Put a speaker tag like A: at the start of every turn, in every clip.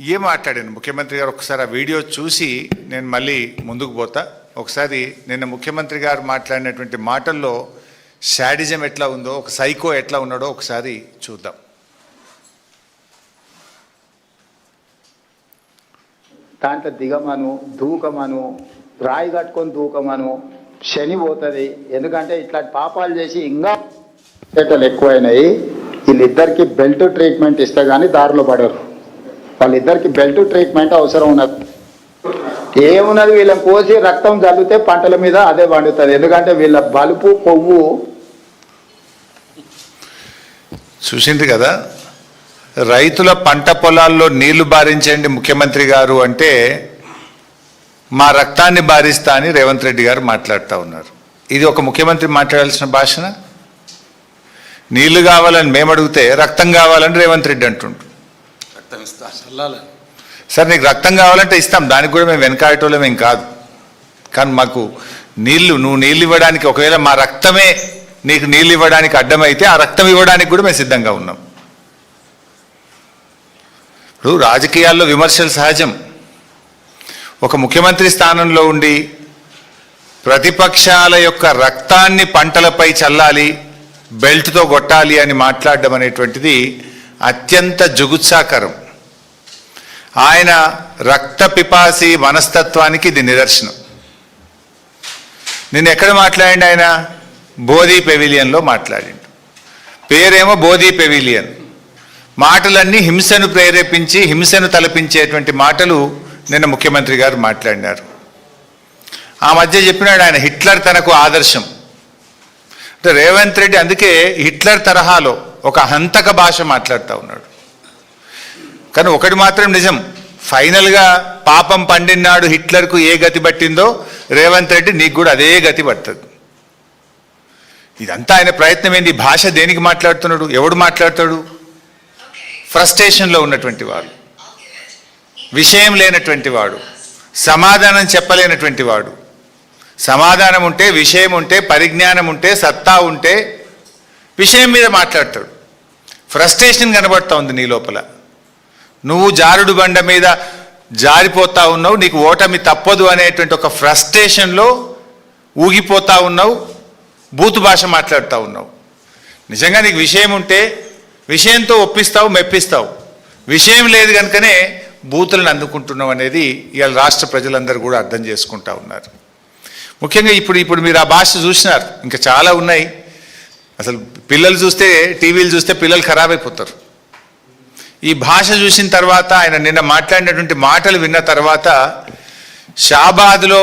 A: ఏం మాట్లాడాను ముఖ్యమంత్రి గారు ఒకసారి ఆ వీడియో చూసి నేను మళ్ళీ ముందుకు పోతా. ఒకసారి నిన్న ముఖ్యమంత్రి గారు మాట్లాడినటువంటి మాటల్లో శాడిజం ఎట్లా ఉందో, ఒక సైకో ఎట్లా ఉన్నాడో ఒకసారి చూద్దాం.
B: దాంట్లో దిగమను, దూకమను, రాయి కట్టుకొని దూకమను, శని పోతుంది. ఎందుకంటే ఇట్లాంటి పాపాలు చేసి ఇంకా చేతలు ఎక్కువైనాయి. వీళ్ళిద్దరికి బెల్ట్ ట్రీట్మెంట్ ఇస్తే కానీ దారిలో పడరు. వాళ్ళిద్దరికి బెల్ట్ ట్రీట్మెంట్ అవసరం ఉన్నది. ఏమున్నది, వీళ్ళని కోసి రక్తం జల్లితే పంటల మీద అదే పండుతుంది. ఎందుకంటే వీళ్ళ బలుపు కొవ్వు
A: చూసింది కదా. రైతుల పంట పొలాల్లో నీళ్లు బారించండి ముఖ్యమంత్రి గారు అంటే మా రక్తాన్ని బారిస్తా అని రేవంత్ రెడ్డి గారు మాట్లాడుతూ ఉన్నారు. ఇది ఒక ముఖ్యమంత్రి మాట్లాడాల్సిన భాషన? నీళ్లు కావాలని మేము అడిగితే రక్తం కావాలని రేవంత్ రెడ్డి అంటుండ్రు.
C: రక్తం ఇస్తా చల్లాలని.
A: సార్ నీకు రక్తం కావాలంటే ఇస్తాం, దానికి కూడా మేము వెనకాయటోళ్ళం ఏం కాదు. కానీ మాకు నువ్వు నీళ్ళు ఇవ్వడానికి, ఒకవేళ మా రక్తమే నీకు నీళ్ళు ఇవ్వడానికి అడ్డమైతే ఆ రక్తం ఇవ్వడానికి కూడా మేము సిద్ధంగా ఉన్నాం. ఇప్పుడు రాజకీయాల్లో విమర్శలు సహజం. ఒక ముఖ్యమంత్రి స్థానంలో ఉండి ప్రతిపక్షాల యొక్క రక్తాన్ని పంటలపై చల్లాలి, బెల్ట్తో కొట్టాలి అని మాట్లాడడం అనేటువంటిది అత్యంత జుగుత్సాకరం. ఆయన రక్త పిపాసి మనస్తత్వానికి ఇది నిదర్శనం. నేను ఎక్కడ మాట్లాడిండు? ఆయన బోధి పెవిలియన్లో మాట్లాడిండు. పేరేమో బోధి పెవిలియన్. మాటలన్నీ హింసను ప్రేరేపించి హింసను తలపించేటువంటి మాటలు నిన్న ముఖ్యమంత్రి గారు మాట్లాడినారు. ఆ మధ్య చెప్పినాడు ఆయన హిట్లర్ తనకు ఆదర్శం అంటే. రేవంత్ రెడ్డి అందుకే హిట్లర్ తరహాలో ఒక హంతక భాష మాట్లాడుతూ ఉన్నాడు. కానీ ఒకటి మాత్రం నిజం, ఫైనల్గా పాపం పండినాడు హిట్లర్కు ఏ గతి పట్టిందో రేవంత్ రెడ్డి నీకు కూడా అదే గతి పడుతుంది. ఇదంతా ఆయన ప్రయత్నం ఏంది? భాష దేనికి మాట్లాడుతున్నాడు? ఎవడు మాట్లాడతాడు? ఫ్రస్ట్రేషన్లో ఉన్నటువంటి వాడు, విషయం లేనటువంటి వాడు, సమాధానం చెప్పలేనటువంటి వాడు. సమాధానం ఉంటే, విషయం ఉంటే, పరిజ్ఞానం ఉంటే, సత్తా ఉంటే విషయం మీద మాట్లాడతాడు. ఫ్రస్ట్రేషన్ కనబడుతూ ఉంది నీ లోపల. నువ్వు జారుడు బండ మీద జారిపోతా ఉన్నావు, నీకు ఓటమి తప్పదు అనేటువంటి ఒక ఫ్రస్ట్రేషన్లో ఊగిపోతా ఉన్నావు, బూతు భాష మాట్లాడుతూ ఉన్నావు. నిజంగా నీకు విషయం ఉంటే విషయంతో ఒప్పిస్తావు, మెప్పిస్తావు. విషయం లేదు కనుకనే బూతులను అందుకుంటున్నావు అనేది ఇవాళ రాష్ట్ర ప్రజలందరూ కూడా అర్థం చేసుకుంటా ఉన్నారు. ముఖ్యంగా ఇప్పుడు మీరు ఆ భాష చూసినారు, ఇంకా చాలా ఉన్నాయి. అసలు పిల్లలు చూస్తే, టీవీలు చూస్తే పిల్లలు ఖరాబ్ అయిపోతారు. ఈ భాష చూసిన తర్వాత, ఆయన నిన్న మాట్లాడినటువంటి మాటలు విన్న తర్వాత, షాబాద్లో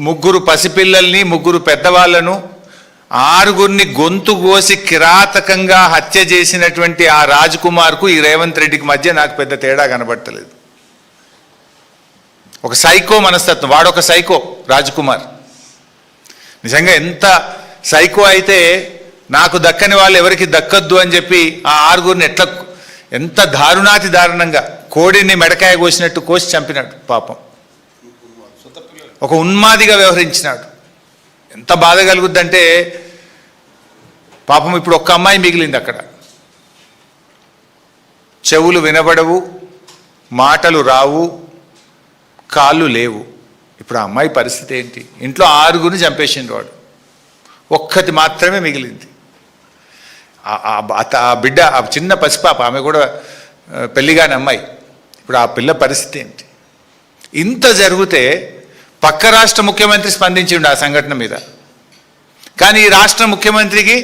A: 3 పసిపిల్లల్ని 3 పెద్దవాళ్లను 6గురిని గొంతు కోసి కిరాతకంగా హత్య చేసినటువంటి ఆ రాజ్ కుమార్కు ఈ రేవంత్ రెడ్డికి మధ్య నాకు పెద్ద తేడా కనబడతలేదు. ఒక సైకో మనస్తత్వం, వాడొక సైకో రాజ్ కుమార్. నిజంగా ఎంత సైకో అయితే నాకు దక్కని వాళ్ళు ఎవరికి దక్కద్దు అని చెప్పి ఆ 6గురిని ఎంత దారుణాతి దారుణంగా కోడిని మెడకాయ కోసినట్టు కోసి చంపినాడు. పాపం ఒక ఉన్మాదిగా వ్యవహరించినాడు. ఎంత బాధ కలుగుద్దంటే, పాపం ఇప్పుడు ఒక్క అమ్మాయి మిగిలింది అక్కడ. చెవులు వినబడవు, మాటలు రావు, కాళ్ళు లేవు. ఇప్పుడు ఆ అమ్మాయి పరిస్థితి ఏంటి? ఇంట్లో 6గురిని చంపేసిండు వాడు, ఒక్కటి మాత్రమే మిగిలింది. ఆ బిడ్డ, ఆ చిన్న పసిపాప, ఆమె కూడా పెళ్లిగాని అమ్మాయి. ఇప్పుడు ఆ పిల్ల పరిస్థితి ఏంటి? ఇంత జరిగితే పక్క రాష్ట్ర ముఖ్యమంత్రి స్పందించిండు ఆ సంఘటన మీద. కానీ ఈ రాష్ట్ర ముఖ్యమంత్రికి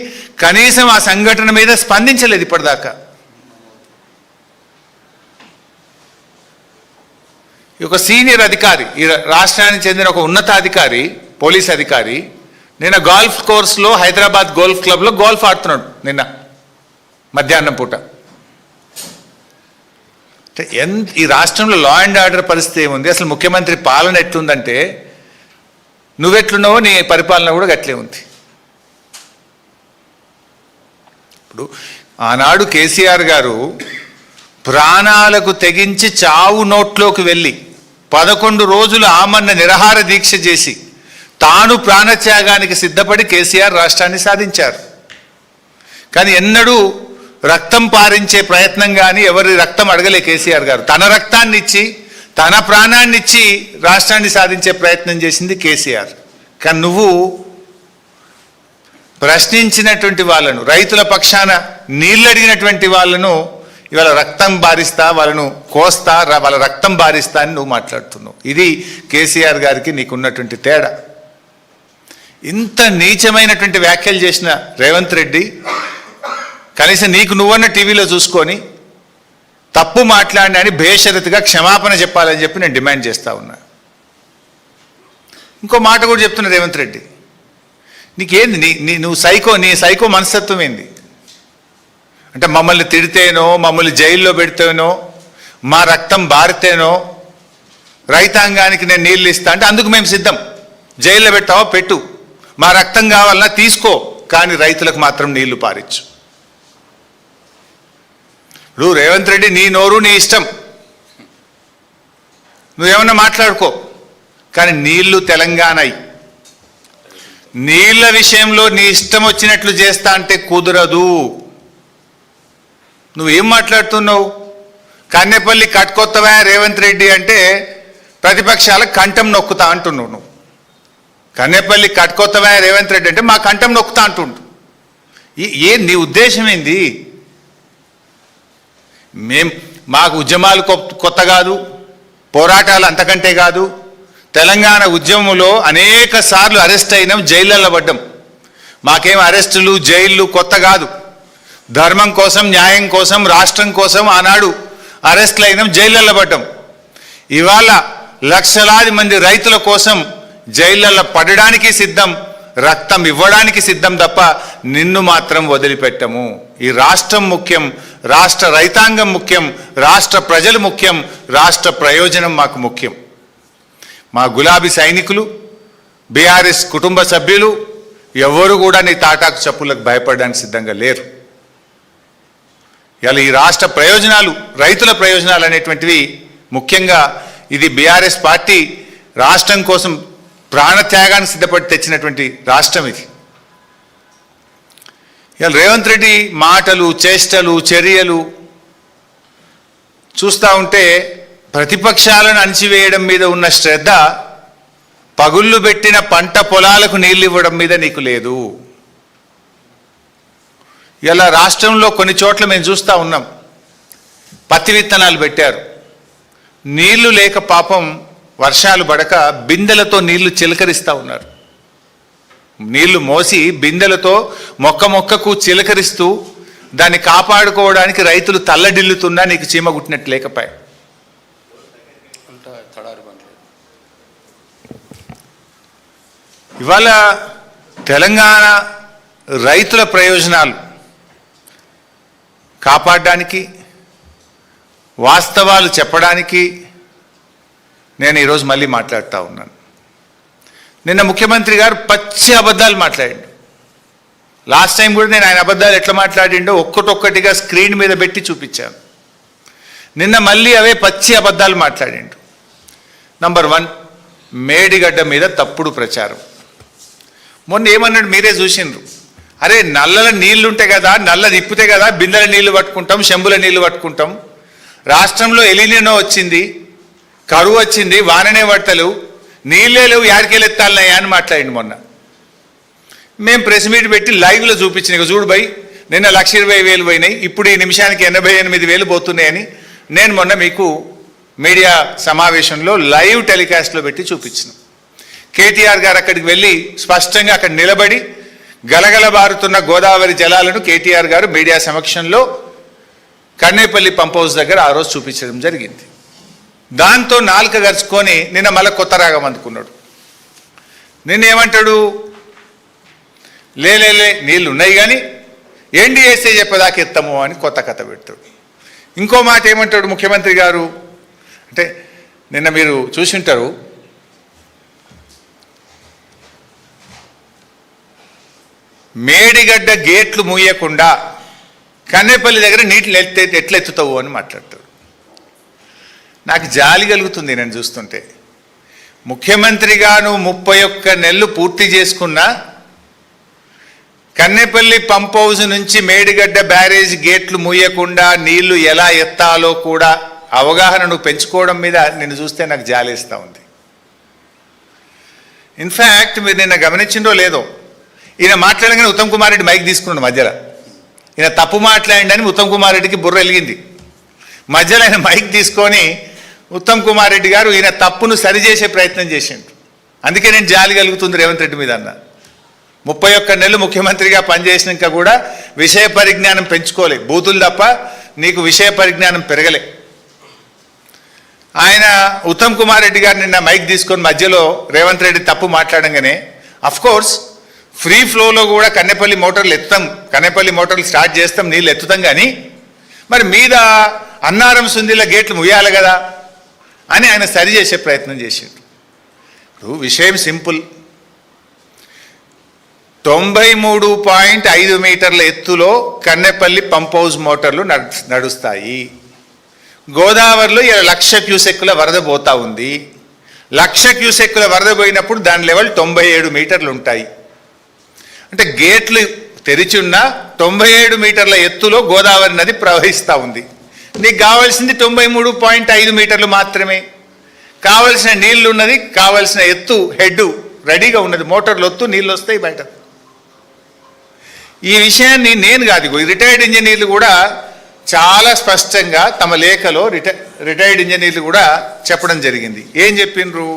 A: కనీసం ఆ సంఘటన మీద స్పందించలేదు ఇప్పటిదాకా. ఒక సీనియర్ అధికారి, ఈ రాష్ట్రానికి చెందిన ఒక ఉన్నతాధికారి, పోలీస్ అధికారి, నిన్న గోల్ఫ్ కోర్స్లో హైదరాబాద్ గోల్ఫ్ క్లబ్లో గోల్ఫ్ ఆడుతున్నాడు నిన్న మధ్యాహ్నం పూట. ఈ రాష్ట్రంలో లా అండ్ ఆర్డర్ పరిస్థితి ఏముంది? అసలు ముఖ్యమంత్రి పాలన ఎట్లుందంటే, నువ్వెట్లున్నావో నీ పరిపాలన కూడా గట్లే ఉంది. ఇప్పుడు ఆనాడు కేసీఆర్ గారు ప్రాణాలకు తెగించి చావు నోట్లోకి వెళ్ళి 11 రోజులు ఆమరణ నిరాహార దీక్ష చేసి తాను ప్రాణత్యాగానికి సిద్ధపడి కేసీఆర్ రాష్ట్రాన్ని సాధించారు. కానీ ఎన్నడూ రక్తం పారించే ప్రయత్నం కానీ ఎవరి రక్తం అడగలే కేసీఆర్ గారు. తన రక్తాన్ని ఇచ్చి తన ప్రాణాన్ని ఇచ్చి రాష్ట్రాన్ని సాధించే ప్రయత్నం చేసింది కేసీఆర్. కానీ నువ్వు ప్రశ్నించినటువంటి వాళ్ళను, రైతుల పక్షాన నీళ్ళు అడిగినటువంటి వాళ్ళను ఇవాళ రక్తం బారిస్తా, వాళ్ళను కోస్తా, వాళ్ళ రక్తం బారిస్తా అని నువ్వు మాట్లాడుతున్నావు. ఇది కేసీఆర్ గారికి నీకున్నటువంటి తేడా. ఇంత నీచమైనటువంటి వ్యాఖ్యలు చేసిన రేవంత్ రెడ్డి కనీసం నీకు నువ్వన్న టీవీలో చూసుకొని తప్పు మాట్లాడినా అని బేషరతుగా క్షమాపణ చెప్పాలని చెప్పి నేను డిమాండ్ చేస్తా ఉన్నా. ఇంకో మాట కూడా చెప్తున్నా రేవంత్ రెడ్డి, నీకేంది నువ్వు నీ సైకో మనస్తత్వం ఏంది? అంటే మమ్మల్ని తిడితేనో, మమ్మల్ని జైల్లో పెడితేనో, మా రక్తం బారితేనో రైతాంగానికి నేను నీళ్ళు ఇస్తా అంటే అందుకు మేము సిద్ధం. జైల్లో పెట్టావో పెట్టు, మా రక్తం కావాలన్నా తీసుకో, కానీ రైతులకు మాత్రం నీళ్లు పారించు. నువ్వు రేవంత్ రెడ్డి నీ నోరు నీ ఇష్టం, నువ్వేమన్నా మాట్లాడుకో, కానీ నీళ్లు తెలంగాణయి. నీళ్ల విషయంలో నీ ఇష్టం వచ్చినట్లు చేస్తా అంటే కుదరదు. నువ్వేం మాట్లాడుతున్నావు? కన్నెపల్లి కట్టుకొత్తవా రేవంత్ రెడ్డి అంటే ప్రతిపక్షాల కంఠం నొక్కుతా అంటున్నావు. నువ్వు కన్నెపల్లి కట్టుకొత్తవా రేవంత్ రెడ్డి అంటే మా కంఠం నొక్కుతా అంటుండు. నీ ఉద్దేశం ఏంది? మాకు ఉద్యమాలు కొత్త కాదు, పోరాటాలు అంతకంటే కాదు. తెలంగాణ ఉద్యమంలో అనేక సార్లు అరెస్ట్ అయినాం, జైళ్ళల్లో పడ్డాం. మాకేం అరెస్టులు జైళ్ళు కొత్త కాదు. ధర్మం కోసం, న్యాయం కోసం, రాష్ట్రం కోసం ఆనాడు అరెస్టులు అయినాం, జైళ్ళల్లో పడ్డాం. ఇవాళ లక్షలాది మంది రైతుల కోసం జైళ్ళల్లో పడడానికి సిద్ధం, రక్తం ఇవ్వడానికి సిద్ధం తప్ప నిన్ను మాత్రం వదిలిపెట్టము. ఈ రాష్ట్రం ముఖ్యం, రాష్ట్ర రైతాంగం ముఖ్యం, రాష్ట్ర ప్రజలు ముఖ్యం, రాష్ట్ర ప్రయోజనం మాకు ముఖ్యం. మా గులాబీ సైనికులు, బీఆర్ఎస్ కుటుంబ సభ్యులు ఎవరు కూడా నీ తాటాకు చప్పులకు భయపడడానికి సిద్ధంగా లేరు. ఇలా ఈ రాష్ట్ర ప్రయోజనాలు, రైతుల ప్రయోజనాలు అనేటువంటివి ముఖ్యంగా ఇది బీఆర్ఎస్ పార్టీ రాష్ట్రం కోసం ప్రాణత్యాగాన్ని సిద్ధపడి తెచ్చినటువంటి రాష్ట్రం ఇది. ఇలా రేవంత్ రెడ్డి మాటలు, చేష్టలు, చర్యలు చూస్తూ ఉంటే ప్రతిపక్షాలను అణిచివేయడం మీద ఉన్న శ్రద్ధ పగుళ్ళు పెట్టిన పంట పొలాలకు నీళ్ళు ఇవ్వడం మీద నీకు లేదు. ఇలా రాష్ట్రంలో కొన్ని చోట్ల మేము చూస్తూ ఉన్నాం, పత్తి విత్తనాలు పెట్టారు, నీళ్లు లేక పాపం వర్షాలు పడక బిందెలతో నీళ్లు చిలకరిస్తూ ఉన్నారు. నీళ్లు మోసి బిందెలతో మొక్కకు చిలకరిస్తూ దాన్ని కాపాడుకోవడానికి రైతులు తల్లడిల్లుతున్నా నీకు చీమ గుట్టినట్టు లేకపోయా. ఇవాళ తెలంగాణ రైతుల ప్రయోజనాలు కాపాడడానికి, వాస్తవాలు చెప్పడానికి నేను ఈరోజు మళ్ళీ మాట్లాడుతూ ఉన్నాను. నిన్న ముఖ్యమంత్రి గారు పచ్చి అబద్ధాలు మాట్లాడిండు. లాస్ట్ టైం కూడా నేను ఆయన అబద్ధాలు ఎట్లా మాట్లాడిండో ఒక్కటొక్కటిగా స్క్రీన్ మీద పెట్టి చూపించాను. నిన్న మళ్ళీ అవే పచ్చి అబద్ధాలు మాట్లాడిండు. నంబర్ 1, మేడిగడ్డ మీద తప్పుడు ప్రచారం. మొన్న ఏమన్నాడు మీరే చూసిండ్రు, అరే నల్లల నీళ్లుంటే కదా, నల్ల తిప్పితే కదా బిందెల నీళ్లు పట్టుకుంటాం, చెంబుల నీళ్లు పట్టుకుంటాం. రాష్ట్రంలో ఎలినినో వచ్చింది, కరువు వచ్చింది, వాననే పడతలు, నీళ్ళే లేవు, యాడికెళ్ళెత్తాలన్నాయా అని మాట్లాడింది. మొన్న మేము ప్రెస్ మీట్ పెట్టి లైవ్లో చూపించిన, ఇక చూడు బై నిన్న 1,20,000 పోయినాయి, ఇప్పుడు ఈ నిమిషానికి 88,000 పోతున్నాయని నేను మొన్న మీకు మీడియా సమావేశంలో లైవ్ టెలికాస్ట్లో పెట్టి చూపించిన. కేటీఆర్ గారు అక్కడికి వెళ్ళి స్పష్టంగా అక్కడ నిలబడి గలగల బారుతున్న గోదావరి జలాలను కేటీఆర్ గారు మీడియా సమక్షంలో కన్నేపల్లి పంప్ హౌస్ దగ్గర ఆ రోజు చూపించడం జరిగింది. దాంతో నాలుక గరుచుకొని నిన్న మళ్ళీ కొత్త రాగం అందుకున్నాడు. నిన్నేమంటాడు, లే నీళ్ళు ఉన్నాయి కానీ ఎన్డీఎస్ఏ చెప్పేదాకా ఎత్తము అని కొత్త కథ పెడతాడు. ఇంకో మాట ఏమంటాడు ముఖ్యమంత్రి గారు అంటే, నిన్న మీరు చూసింటారు, మేడిగడ్డ గేట్లు మూయకుండా కన్నేపల్లి దగ్గర నీటిని ఎట్లా ఎత్తుతావు అని మాట్లాడతాడు. నాకు జాలి కలుగుతుంది నేను చూస్తుంటే. ముఖ్యమంత్రిగా నువ్వు 31 నెలలు పూర్తి చేసుకున్నా కన్నెపల్లి పంప్ హౌస్ నుంచి మేడిగడ్డ బ్యారేజ్ గేట్లు మూయకుండా నీళ్లు ఎలా ఎత్తాలో కూడా అవగాహన నువ్వు పెంచుకోవడం మీద నిన్ను చూస్తే నాకు జాలేస్తూ ఉంది. ఇన్ఫ్యాక్ట్ మీరు నిన్న గమనించిందో లేదో, ఈయన మాట్లాడగానే ఉత్తమ్ కుమార్ రెడ్డి మైక్ తీసుకున్నాడు మధ్యలో. ఈయన తప్పు మాట్లాడిండని ఉత్తమ్ కుమార్ రెడ్డికి బుర్ర వెలిగింది. మధ్యలో ఆయన మైక్ తీసుకొని ఉత్తమ్ కుమార్ రెడ్డి గారు ఈయన తప్పును సరిచేసే ప్రయత్నం చేసిండు. అందుకే నేను జాలి కలుగుతుంది రేవంత్ రెడ్డి మీద అన్న. 31 నెలలు ముఖ్యమంత్రిగా పనిచేసినాక కూడా విషయ పరిజ్ఞానం పెంచుకోలే, బూతులు తప్ప నీకు విషయ పరిజ్ఞానం పెరగలే. ఆయన ఉత్తమ్ కుమార్ రెడ్డి గారు నిన్న మైక్ తీసుకొని మధ్యలో రేవంత్ రెడ్డి తప్పు మాట్లాడంగానే, కోర్స్ ఫ్రీ ఫ్లోలో కూడా కన్నెపల్లి మోటార్లు ఎత్తుతాం, కన్నెపల్లి మోటార్లు స్టార్ట్ చేస్తాం, నీళ్ళు ఎత్తుతాం, కానీ మరి మీద అన్నారం సుందిల గేట్లు ముయ్యాలి కదా అని ఆయన సరి చేసే ప్రయత్నం చేసిండు. ఇప్పుడు విషయం సింపుల్. 93.5 మీటర్ల ఎత్తులో కన్నెపల్లి పంప్ హౌస్ మోటార్లు నడుస్తాయి. గోదావరిలో 1,00,000 క్యూసెక్కుల వరద పోతా ఉంది. 1,00,000 క్యూసెక్కుల వరద పోయినప్పుడు దాని లెవెల్ 97 మీటర్లు ఉంటాయి. అంటే గేట్లు తెరిచి ఉన్న 97 మీటర్ల ఎత్తులో గోదావరి నది ప్రవహిస్తూ ఉంది. నీకు కావాల్సింది 93.5 మీటర్లు మాత్రమే. కావలసిన నీళ్లు ఉన్నది, కావలసిన ఎత్తు హెడ్ రెడీగా ఉన్నది, మోటార్లు ఒత్తు నీళ్ళు వస్తాయి బయట. ఈ విషయాన్ని నేను కాదు, రిటైర్డ్ ఇంజనీర్లు కూడా చాలా స్పష్టంగా తమ లేఖలో రిటైర్డ్ ఇంజనీర్లు కూడా చెప్పడం జరిగింది. ఏం చెప్పిండ్రు?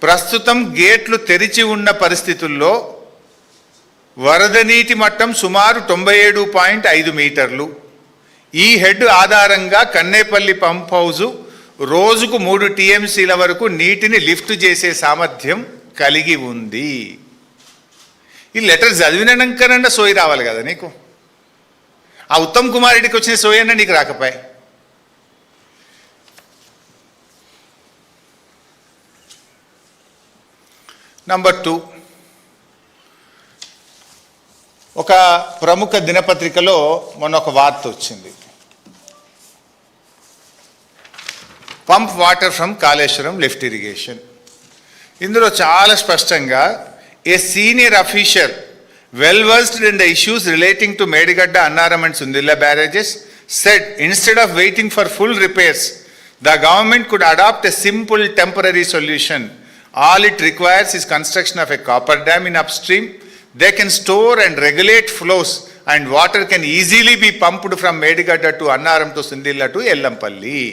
A: ప్రస్తుతం గేట్లు తెరిచి ఉన్న పరిస్థితుల్లో వరద నీటి మట్టం సుమారు 97.5 మీటర్లు. ఈ హెడ్ ఆధారంగా కన్నేపల్లి పంప్ హౌజు రోజుకు 3 టీఎంసీల వరకు నీటిని లిఫ్ట్ చేసే సామర్థ్యం కలిగి ఉంది. ఈ లెటర్ చదివినాకనన్నా సోయి రావాలి కదా నీకు. ఆ ఉత్తమ్ కుమార్ రెడ్డికి వచ్చిన సోయి అన్నా నీకు రాకపోయా. నంబర్ 2, ఒక ప్రముఖ దినపత్రికలో మొన్న ఒక వార్త వచ్చింది. Pump water from Kaleshwaram lift irrigation. ఇందులో చాలా స్పష్టంగా a senior official well versed in the issues relating to Medigadda, Annaram and Sundilla barrages said instead of waiting for full repairs, the government could adopt a simple temporary solution. All it requires is construction of a copper dam in upstream. They can store and regulate flows and water can easily be pumped from Medigadda to Annaram to Sundilla to Ellampalli.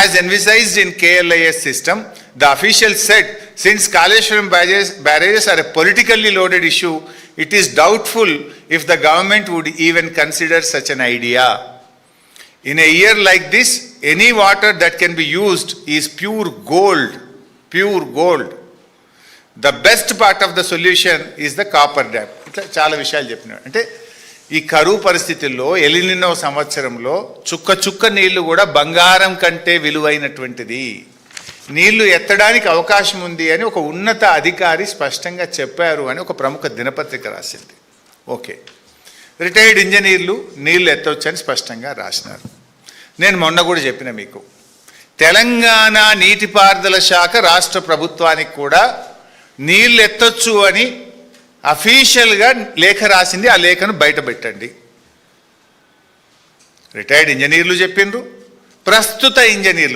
A: As envisaged in KLIS system, the official said, since Kaleshwaram barrages are a politically loaded issue, it is doubtful if the government would even consider such an idea. In a year like this, any water that can be used is pure gold, pure gold. The best part of the solution is the copper dam. ఇట్లా చాలా విషయాలు చెప్పినాడు. అంటే ఈ కరువు పరిస్థితుల్లో El Niño సంవత్సరంలో చుక్క చుక్క నీళ్లు కూడా బంగారం కంటే విలువైనటువంటిది. నీళ్లు ఎత్తడానికి అవకాశం ఉంది అని ఒక ఉన్నత అధికారి స్పష్టంగా చెప్పారు అని ఒక ప్రముఖ దినపత్రిక రాసింది. ఓకే, రిటైర్డ్ ఇంజనీర్లు నీళ్లు ఎత్తవచ్చని స్పష్టంగా రాసినారు. నేను మొన్న కూడా చెప్పిన మీకు, తెలంగాణ నీటిపారుదల శాఖ రాష్ట్ర ప్రభుత్వానికి కూడా నీళ్ళు ఎత్తొచ్చు అని అఫీషియల్గా లేఖ రాసింది. ఆ లేఖను బయట పెట్టండి. రిటైర్డ్ ఇంజనీర్లు చెప్పిండ్రు, ప్రస్తుత ఇంజనీర్లు